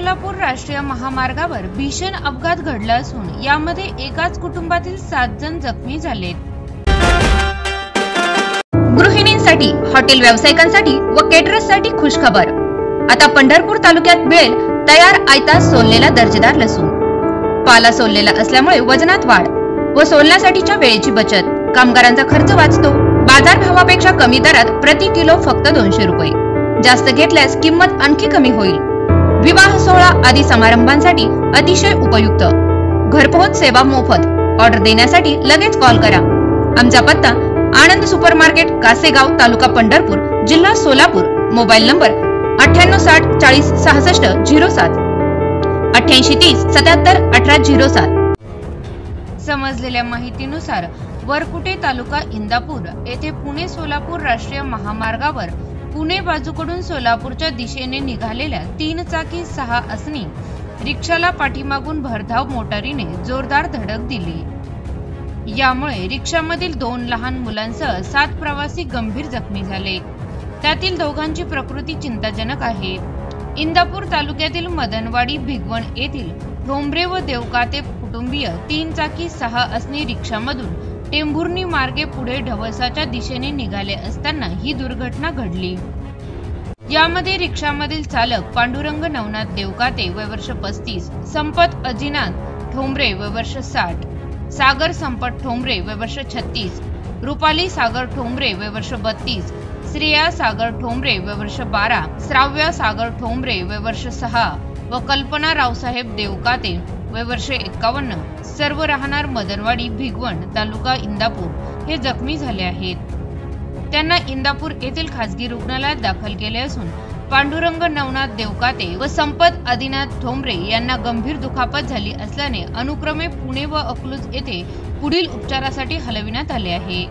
सोलापूर राष्ट्रीय महामार्गावर भीषण अपघात घडला असून यामध्ये एकाच कुटुंबातील 7 जण जखमी झालेत। गृहिणींसाठी, हॉटेल व्यावसायिकांसाठी व केटरर्ससाठी खुशखबर। आता पंढरपूर तालुक्यात मिळेल तयार आयता सोललेला दर्जेदार लसूण। पाला सोललेला असल्यामुळे वजनात वाढ व सोलण्यासाठीच्या वेळेची बचत, कामगारांचा खर्च वाचतो। बाजार भावापेक्षा कमी दरात प्रति किलो फक्त 200 रुपये। जास्त घेतल्यास किंमत आणखी कमी होईल। विवाह सोहळा आदी समारंभांसाठी अतिशय उपयुक्त। घरपोहोच सेवा मोफत। ऑर्डर देण्यासाठी लगेच कॉल करा। आमचा पत्ता आनंद सुपरमार्केट, कासेगाव, तालुका पंढरपूर, जिल्हा सोलापूर। Mobile number 9860 40 66 07 8830 77 18 07। समजलेल्या माहितीनुसार वरकुटे तालुका इंदापूर येथे पुणे सोलापूर राष्ट्रीय महामार्गावर पुणे बाजूकडून सोलापूरच्या दिशेने निघालेल्या 3 चाकी 6 असनी रिक्षाला पाठीमागून भरधाव मोटारीने जोरदार धडक दिली। यामुळे रिक्षामधील 2 लहान मुलांसह 7 प्रवासी गंभीर जखमी झाले। त्यातील दोघांची प्रकृती चिंताजनक आहे। इंदापूर तालुक्यातील मदनवाडी भिगवण येथील ठोंबरे व देवकाते कुटुंबीय 3 चाकी 6 असनी रिक्षामधून टेंभुर्णी मार्गे पुढे ढवळसाच्या दिशेने निघाले असताना ही दुर्घटना घडली। यामध्ये रिक्षामधील चालक पांडुरंग नवनाथ देवकाते वय वर्ष 35, संपत अजिनाथ ठोंबरे वय वर्ष 60, सागर संपत ठोंबरे वय वर्ष 36, रुपाली सागर ठोंबरे वय वर्ष 32, श्रेया सागर ठोंबरे वय वर्ष 12, श्राव्या सागर ठोंबरे वय वर्ष 6 व कल्पना रावसाहेब देवकाते वय वर्ष 51, सर्व राहणार मदनवाडी भिगवण तालुका इंदापूर हे जखमी झाले आहेत। त्यांना इंदापूर येथील खासगी रुग्णालयात दाखल केले असून पांडुरंग नवनाथ देवकाते व संपत आदिनाथ ठोंबरे यांना गंभीर दुखापत झाली असल्याने अनुक्रमे पुणे व अकलूज येथे पुढील उपचारासाठी हलविण्यात आले आहे।